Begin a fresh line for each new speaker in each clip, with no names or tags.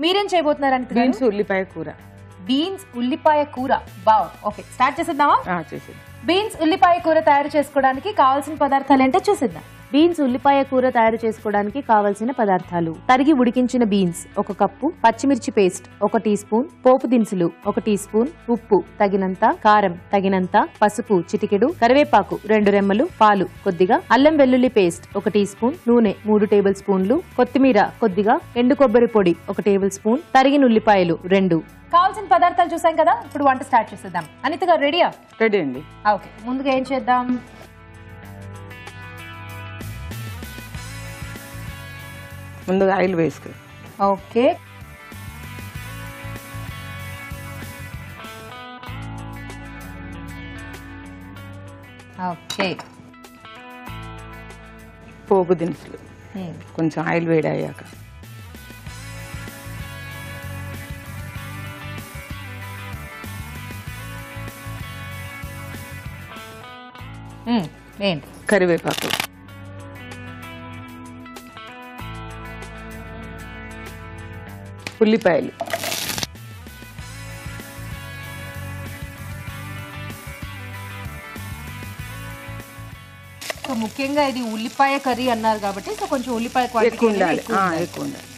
మీరేం చేయబోతున్నారు అంటే?
బీన్స్ ఉల్లిపాయ కూర.
బీన్స్ ఉల్లిపాయ కూర. వావ్. ఓకే, స్టార్ట్ చేసేద్దామా?
చేసేది.
బీన్స్ ఉల్లిపాయ కూర తయారు చేసుకోవడానికి కావాల్సిన పదార్థాలు ఏంటో చూసేద్దాం.
బీన్స్ ఉల్లిపాయ కూర తయారు చేసుకోవడానికి కావలసిన పదార్థాలు: తరిగి ఉడికించిన బీన్స్ 1 కప్పు, పచ్చిమిర్చి పేస్ట్ 1 టీ స్పూన్, పోపు దినుసులు 1 టీ స్పూన్, ఉప్పు తగినంత, కారం తగినంత, పసుపు చిటికెడు, కరివేపాకు 2 రెమ్మలు, పాలు కొద్దిగా, అల్లం వెల్లుల్లి పేస్ట్ 1 టీ స్పూన్, నూనె 3 టేబుల్ స్పూన్లు, కొత్తిమీర కొద్దిగా, ఎండు కొబ్బరి పొడి 1 టేబుల్ స్పూన్, తరిగిన ఉల్లిపాయలు 2.
కావాల్సిన పదార్థాలు చూసాం కదా, ఇప్పుడు వంట స్టార్ట్ చేసేద్దాం. అనిత గారు రెడీయా?
రెడీ అండి.
ఓకే, ముందుగా ఏం చేద్దాం?
ముందుగా ఆయిల్ వేసుకో.
Okay, okay.
పోపు దినుసులు కొంచెం ఆయిల్ వేడయ్యాక కరివేపాకు, ఉల్లిపాయలు,
సో ముఖ్యంగా ఇది ఉల్లిపాయ కర్రీ అన్నారు కాబట్టి సో కొంచెం ఉల్లిపాయ క్వాంటిటీ
ఎక్కువ ఉండాలి. ఎక్కువ ఉండాలి.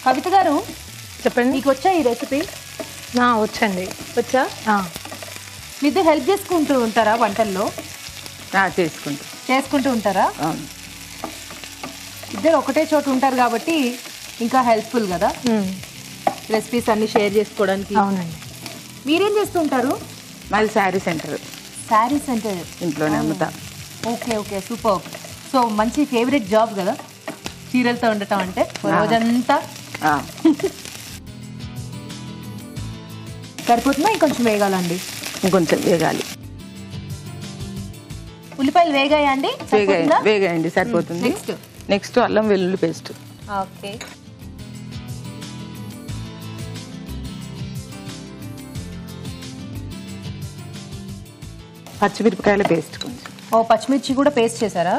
కవిత గారు
చెప్పండి.
మీకు వచ్చా ఈ రెసిపీ?
వచ్చండి.
వచ్చా? మీతో హెల్ప్ చేసుకుంటూ ఉంటారా వంటల్లో? చేసుకుంటూ ఉంటారా? ఇద్దరు ఒకటే చోట ఉంటారు కాబట్టి ఇంకా హెల్ప్ఫుల్ కదా రెసిపీస్ అన్ని షేర్ చేసుకోవడానికి.
అవునండి.
మీరేం చేస్తుంటారు?
మాది శారీ సెంటర్.
శారీ సెంటర్
ఇంట్లోనే అమ్ముతా.
Okay, okay, super. సో మంచి ఫేవరెట్ జాబ్ కదా చీరలతో ఉండటం అంటే రోజంతా. సరిపోతుందా? ఇంకొంచెం వేగాలండి?
ఇంకొంచెం వేగాలి.
ఉల్లిపాయలు వేగాయా అండి?
వేగాయండి, సరిపోతుంది. నెక్స్ట్ అల్లం వెల్లుల్లి పేస్ట్.
ఓకే,
పచ్చిమిరపకాయల పేస్ట్ కొంచెం.
పచ్చిమిర్చి కూడా పేస్ట్ చేశారా?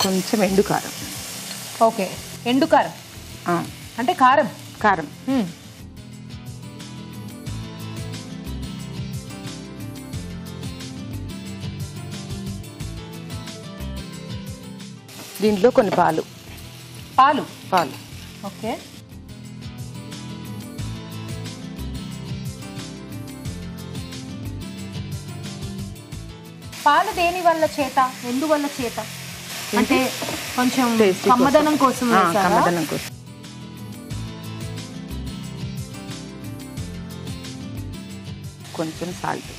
కొంచెం ఎండు కారం.
ఓకే, ఎండు కారం అంటే కారం.
కారం దీంట్లో కొన్ని పాలు.
ఓకే, పాలు దేని వల్ల చేత? ఎందువల్ల చేత అంటే కొంచెం కమ్మదనం కోసం.
కొంచెం సాల్ట్.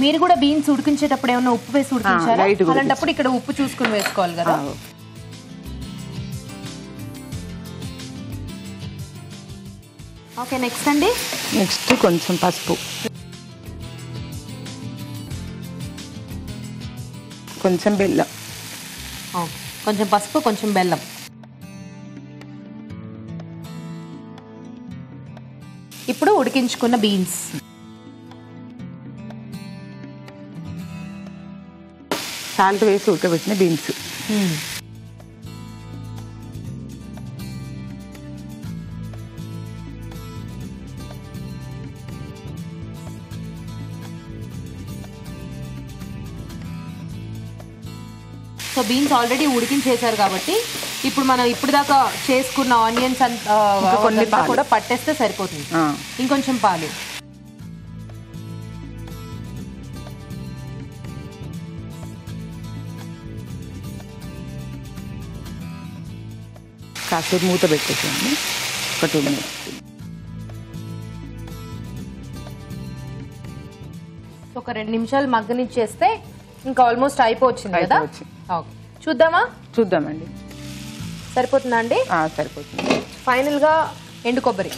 మీరు కూడా బీన్స్ ఉడికించేటప్పుడు ఏమన్నా ఉప్పు వేసి ఉడికించారా? అలాంటప్పుడు ఇక్కడ ఉప్పు చూసుకుని వేసుకోవాలి కదా. ఓకే, నెక్స్ట్ అండి?
నెక్స్ట్ కొంచెం పసుపు, కొంచెం బెల్లం.
కొంచెం పసుపు, కొంచెం బెల్లం. ఇప్పుడు ఉడికించుకున్న బీన్స్,
సాల్ట్ వేసి ఉడకబెట్టిన బీన్స్.
సో బీన్స్ ఆల్రెడీ ఉడికించేసారు కాబట్టి ఇప్పుడు మనం ఇప్పుడు దాకా చేసుకున్న ఆనియన్స్ అంతా కూడా పట్టేస్తే సరిపోతుంది. ఇంకొంచెం పాలు.
కాసేపు మూత పెట్టేసేయండి, ఒక 2 minutes.
ఒక 2 నిమిషాలు మగ్గనిచ్చేస్తే ఇంకా ఆల్మోస్ట్ అయిపోవచ్చింది కదా. చూద్దామా?
చూద్దామండి.
సరిపోతుందా అండి?
సరిపోతుంది.
ఫైనల్ గా ఎండు కొబ్బరి.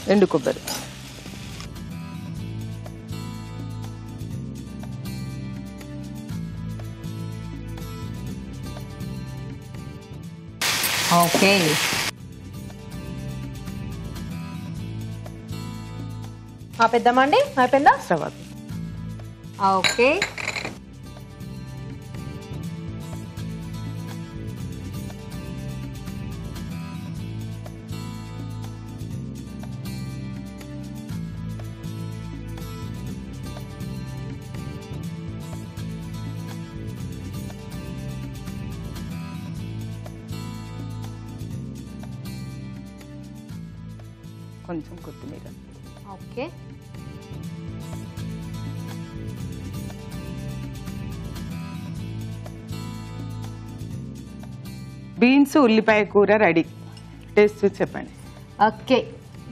ఓకే, ఆపేద్దామండి. అయిపోయిందా?
Stove
okay.
కొంచెం కొత్తిమీర.
ఓకే.
బీన్స్ ఉల్లిపాయ కూర రెడీ. టేస్ట్ చూసి చెప్పండి.
ఓకే,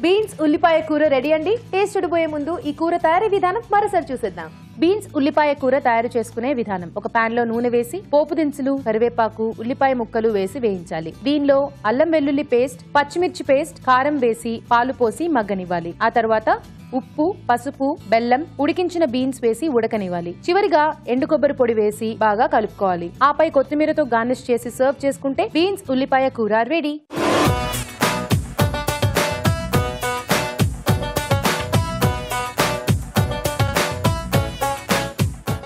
బీన్స్ ఉల్లిపాయ కూర రెడీ అండి. టేస్ట్ చూడబోయే ముందు ఈ కూర తయారీ విధానం మరోసారి చూసేద్దాం. బీన్స్ ఉల్లిపాయ కూర తయారు చేసుకునే విధానం: ఒక పాన్ లో నూనె వేసి పోపు దినుసులు, కరివేపాకు, ఉల్లిపాయ ముక్కలు వేసి వేయించాలి. దీనిలో అల్లం వెల్లుల్లి పేస్ట్, పచ్చిమిర్చి పేస్ట్, కారం వేసి పాలు పోసి మగ్గనివ్వాలి. ఆ తర్వాత ఉప్పు, పసుపు, బెల్లం, ఉడికించిన బీన్స్ వేసి ఉడకనివ్వాలి. చివరిగా ఎండు కొబ్బరి పొడి వేసి బాగా కలుపుకోవాలి. ఆపై కొత్తిమీరతో గార్నిష్ చేసి సర్వ్ చేసుకుంటే బీన్స్ ఉల్లిపాయ కూర రెడీ.